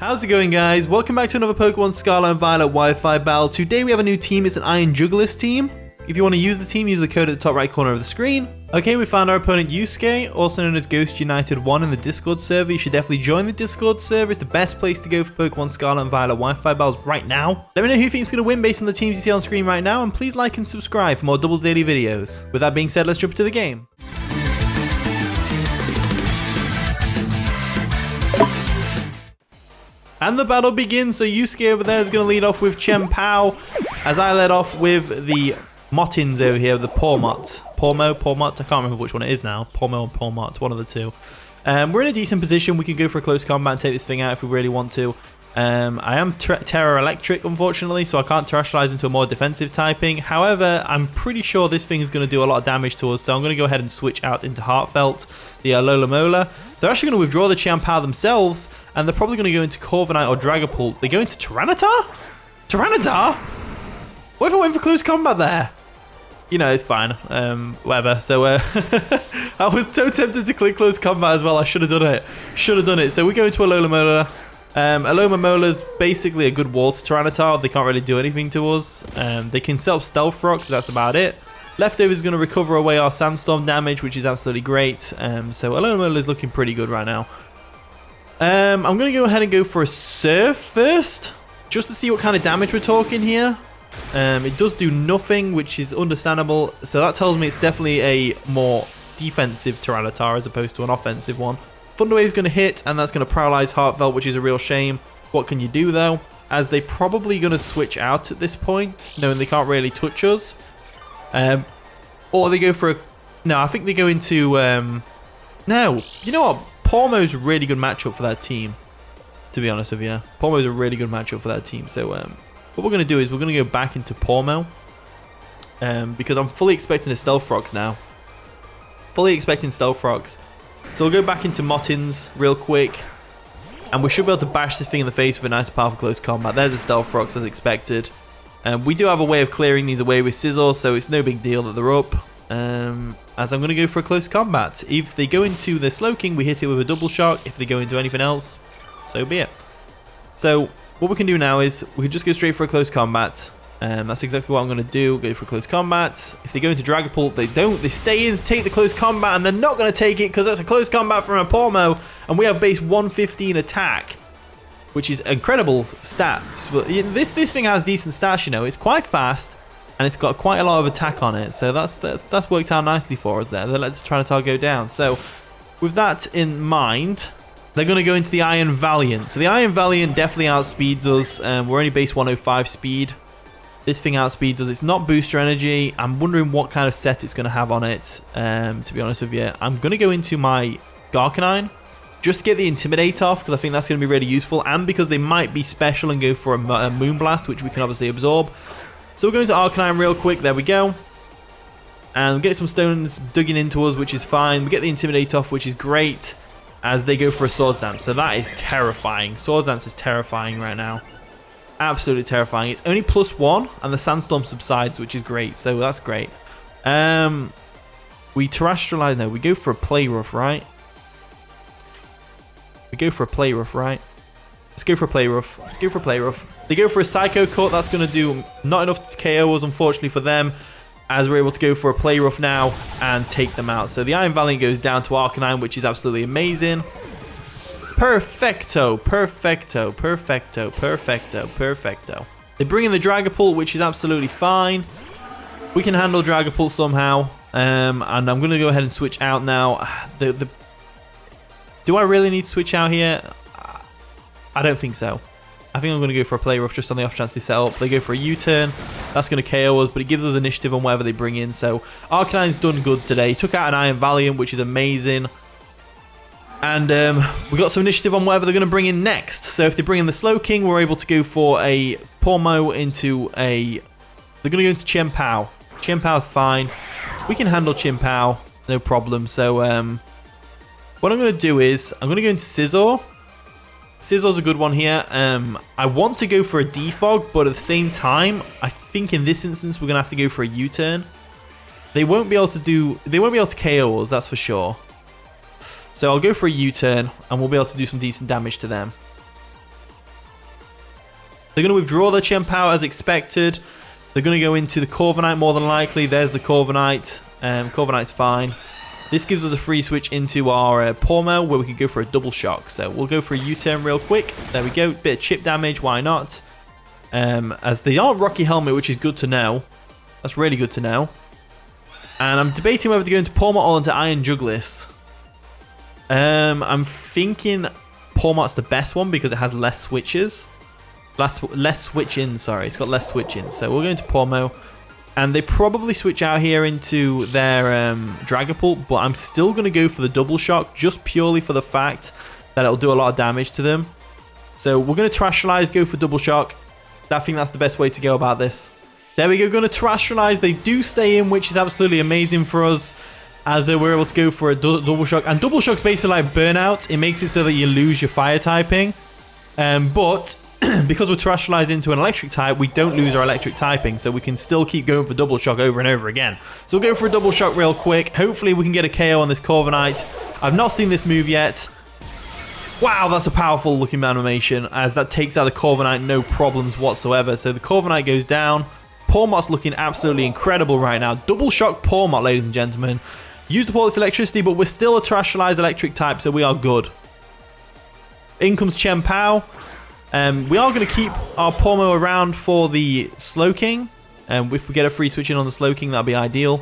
How's it going, guys? Welcome back to another Pokemon Scarlet and Violet Wi-Fi battle. Today we have a new team. It's an Iron Juggler's team. If you want to use the team, use the code at the top right corner of the screen. Okay, we found our opponent Yusuke, also known as Ghost United 1 in the Discord server. You should definitely join the Discord server. It's the best place to go for Pokemon Scarlet and Violet Wi-Fi battles right now. Let me know who you think is going to win based on the teams you see on screen right now, and please like and subscribe for more double daily videos. With that being said, let's jump into the game. And the battle begins. So Yusuke over there is going to lead off with CHIEN-PAO, as I led off with the Mottins over here, the Pawmot. Pawmot, I can't remember which one it is now. Pawmo or Pawmot, one of the two. We're in a decent position. We can go for a close combat and take this thing out if we really want to. I am Terra Electric, unfortunately, so I can't terrestrialize into a more defensive typing. However, I'm pretty sure this thing is going to do a lot of damage to us, so I'm going to go ahead and switch out into Heartfelt, the Alola Mola. They're actually going to withdraw the CHIEN-PAO themselves, and they're probably going to go into Corviknight or Dragapult. They go into Tyranitar? Tyranitar? What if I went for close combat there? You know, it's fine. Whatever. So, I was so tempted to click close combat as well. I should have done it. So we go into Alola Mola. Alola Mola's basically a good wall to Tyranitar. They can't really do anything to us. They can set up Stealth Rock, so that's about it. Leftover is going to recover away our Sandstorm damage, which is absolutely great. So Alola Mola is looking pretty good right now. I'm going to go ahead and go for a Surf first, just to see what kind of damage we're talking here. It does do nothing, which is understandable. So that tells me it's definitely a more defensive Tyranitar as opposed to an offensive one. Thunder Wave is going to hit, and that's going to paralyze Heartfelt, which is a real shame. What can you do, though? As they're probably going to switch out at this point, knowing they can't really touch us. Or they go for a... No, I think they go into... No, you know what? Pawmo's a really good matchup for that team, to be honest with you. Pawmo's a really good matchup for that team. So what we're going to do is we're going to go back into Pawmo. Because I'm fully expecting a Stealth Rocks now. Fully expecting Stealth Rocks. So we'll go back into Mottins real quick, and we should be able to bash this thing in the face with a nice powerful close combat. There's a Stealth Rocks as expected. We do have a way of clearing these away with Scizor, so it's no big deal that they're up. As I'm going to go for a close combat. If they go into the Slowking, we hit it with a Double Shock. If they go into anything else, so be it. So what we can do now is we can just go straight for a close combat. That's exactly what I'm going to do. Go for close combat. If they go into Dragapult, they don't. They stay in, take the close combat, and they're not going to take it because that's a close combat from a Pawmo, and we have base 115 attack, which is incredible stats. This thing has decent stats, you know. It's quite fast, and it's got quite a lot of attack on it, so that's worked out nicely for us there. They let the Tyranitar go down. So with that in mind, they're going to go into the Iron Valiant. So the Iron Valiant definitely outspeeds us. We're only base 105 speed. This thing outspeeds us. It's not booster energy. I'm wondering what kind of set it's going to have on it, to be honest with you. I'm going to go into my Arcanine just to get the Intimidate off, because I think that's going to be really useful, and because they might be special and go for a Moonblast, which we can obviously absorb. So we're going to Arcanine real quick. There we go. And we get some stones digging into us, which is fine. We get the Intimidate off, which is great, as they go for a Swords Dance. So that is terrifying. Swords Dance is terrifying right now. Absolutely terrifying. It's only +1, and the Sandstorm subsides, which is great. So that's great. We terrestrialize. No, we go for a Play Rough, right? We go for a Play Rough, right? Let's go for a Play Rough. Let's go for a Play Rough. They go for a Psycho Cut. That's going to do not enough to KO us, unfortunately, for them, as we're able to go for a Play Rough now and take them out. So the Iron Valiant goes down to Arcanine, which is absolutely amazing. Perfecto. They bring in the Dragapult, which is absolutely fine. We can handle Dragapult somehow. And I'm going to go ahead and switch out now. Do I really need to switch out here? I don't think so. I think I'm going to go for a Play Rough just on the off chance they set up. They go for a U-turn. That's going to KO us, but it gives us initiative on whatever they bring in. So Arcanine's done good today. Took out an Iron Valiant, which is amazing. And we got some initiative on whatever they're going to bring in next. So if they bring in the Slowking, we're able to go for a Pawmo into a... They're going to go into CHIEN-PAO. CHIEN-PAO's fine. We can handle CHIEN-PAO, no problem. So what I'm going to do is I'm going to go into Scizor. Scizor's a good one here. I want to go for a Defog, but at the same time, I think in this instance we're going to have to go for a U-turn. They won't be able to KO us, that's for sure. So I'll go for a U-turn, and we'll be able to do some decent damage to them. They're going to withdraw their Chien-Pao as expected. They're going to go into the Corviknight more than likely. There's the Corviknight. Corviknight's fine. This gives us a free switch into our Pormo, where we can go for a double shock. So we'll go for a U-turn real quick. There we go. Bit of chip damage. Why not? As they aren't Rocky Helmet, which is good to know. That's really good to know. And I'm debating whether to go into Pormot or into Iron Jugulis. I'm thinking Pormot's the best one because it has less switches. Less switch-ins, sorry. It's got less switch-ins. So we'll go into Pormo. And they probably switch out here into their Dragapult, but I'm still going to go for the double shock just purely for the fact that it'll do a lot of damage to them. So we're going to Terastallize, go for double shock. I think that's the best way to go about this. There we go, going to Terastallize. They do stay in, which is absolutely amazing for us, as we're able to go for a double shock. And double shock's basically like burnout. It makes it so that you lose your fire typing. But because we're Terastallized into an electric type, we don't lose our electric typing, so we can still keep going for double shock over and over again. So we'll go for a double shock real quick. Hopefully we can get a KO on this Corviknight. I've not seen this move yet. Wow, that's a powerful looking animation, as that takes out the Corviknight no problems whatsoever. So the Corviknight goes down. Pormot's looking absolutely incredible right now. Double shock Pormot, ladies and gentlemen. Used up all its electricity, but we're still a Terastallized electric type, so we are good. In comes Chien-Pao. We are going to keep our Pormo around for the Slowking. If we get a free switch in on the Slowking, that'd be ideal.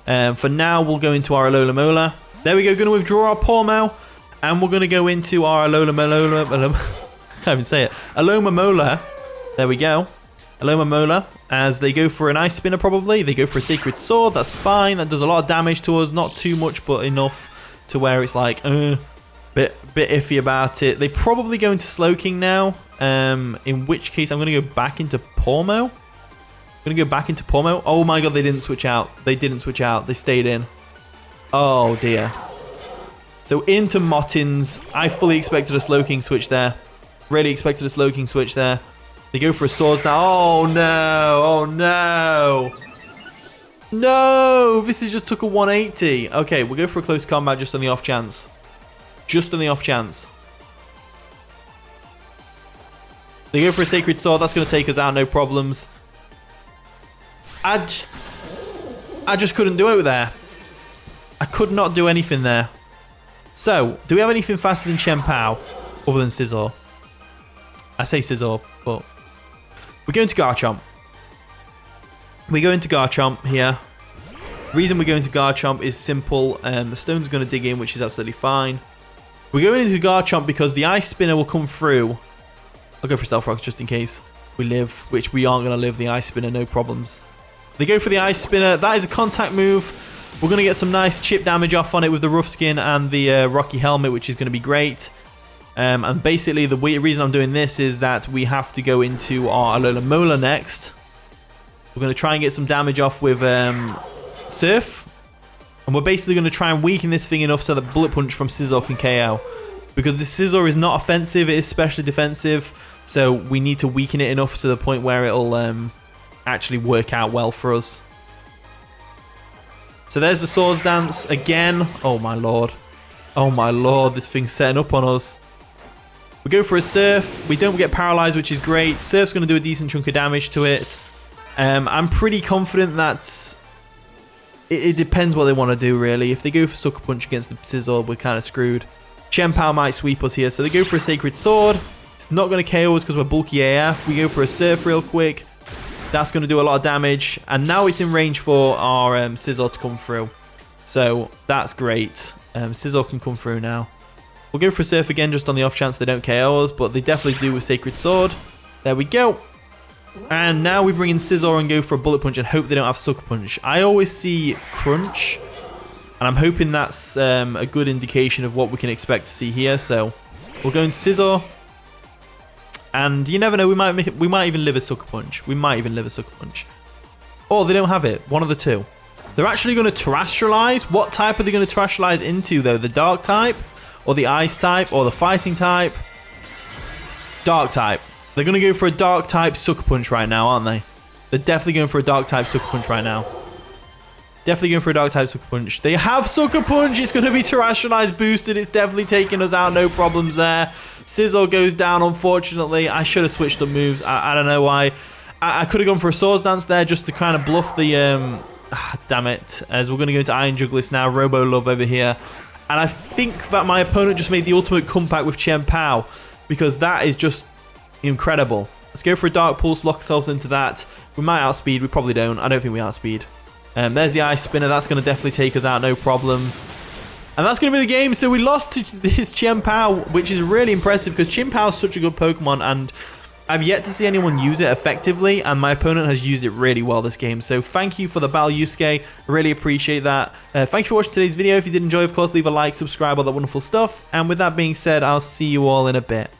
For now, we'll go into our Alola. There we go, going to withdraw our Pormo. And we're going to go into our Alola. I can't even say it. Alomomola. There we go. Alomomola. As they go for an Ice Spinner, probably. They go for a Sacred Sword. That's fine. That does a lot of damage to us. Not too much, but enough to where it's like, bit iffy about it. They probably go into Slowking now. In which case, I'm going to go back into Pormo. Oh my god, they didn't switch out. They stayed in. Oh dear. So into Mottins. I fully expected a Slowking switch there. Really expected a Slowking switch there. They go for a Swords now. Oh no. Oh no. No. This has just took a 180. Okay, we'll go for a close combat just on the off chance. They go for a Sacred Sword. That's going to take us out, no problems. I just couldn't do it there. I could not do anything there. So, do we have anything faster than Chien-Pao other than Scizor? I say Scizor, but we're going to Garchomp. We go into Garchomp here. The reason we're going to Garchomp is simple. The stone's going to dig in, which is absolutely fine. We're going into Garchomp because the Ice Spinner will come through. I'll go for Stealth Rocks just in case we live, which we aren't going to live the Ice Spinner, no problems. They go for the Ice Spinner. That is a contact move. We're going to get some nice chip damage off on it with the Rough Skin and the Rocky Helmet, which is going to be great. And basically, the reason I'm doing this is that we have to go into our Alomomola next. We're going to try and get some damage off with Surf. And we're basically going to try and weaken this thing enough so that Bullet Punch from Scizor can KO. Because the Scizor is not offensive, it is specially defensive. So we need to weaken it enough to the point where it'll actually work out well for us. So there's the Swords Dance again. Oh my lord. Oh my lord, this thing's setting up on us. We go for a Surf. We don't get paralyzed, which is great. Surf's going to do a decent chunk of damage to it. I'm pretty confident that it depends what they want to do, really. If they go for Sucker Punch against the Scizor, we're kind of screwed. Chien-Pao might sweep us here. So they go for a Sacred Sword. It's not going to KO us because we're bulky AF. We go for a Surf real quick. That's going to do a lot of damage. And now it's in range for our Scizor to come through. So that's great. Scizor can come through now. We'll go for a Surf again just on the off chance they don't KO us. But they definitely do with Sacred Sword. There we go. And now we bring in Scizor and go for a Bullet Punch and hope they don't have Sucker Punch. I always see Crunch. And I'm hoping that's a good indication of what we can expect to see here. So we'll go into Scizor. And you never know, we might even live a Sucker Punch. Or they don't have it. One of the two. They're actually going to Terastallize. What type are they going to Terastallize into, though? The Dark type? Or the Ice type? Or the Fighting type? Dark type. They're going to go for a Dark type Sucker Punch right now, aren't they? They're definitely going for a Dark type Sucker Punch right now. Definitely going for a Dark type Sucker Punch. They have Sucker Punch. It's going to be Terastallize boosted. It's definitely taking us out. No problems there. Sizzle goes down, unfortunately. I should have switched the moves. I don't know why. I could have gone for a Swords Dance there just to kind of bluff the... damn it. As we're going to go into Iron Jugglist now. Robo Love over here. And I think that my opponent just made the ultimate comeback with Chien-Pao, because that is just incredible. Let's go for a Dark Pulse, lock ourselves into that. We might outspeed. We probably don't. I don't think we outspeed. There's the Ice Spinner. That's going to definitely take us out, no problems. And that's going to be the game. So we lost to this Chien-Pao, which is really impressive because Chien-Pao is such a good Pokemon, and I've yet to see anyone use it effectively, and my opponent has used it really well this game. So thank you for the battle, Yusuke. Really appreciate that. Thank you for watching today's video. If you did enjoy, of course, leave a like, subscribe, all that wonderful stuff. And with that being said, I'll see you all in a bit.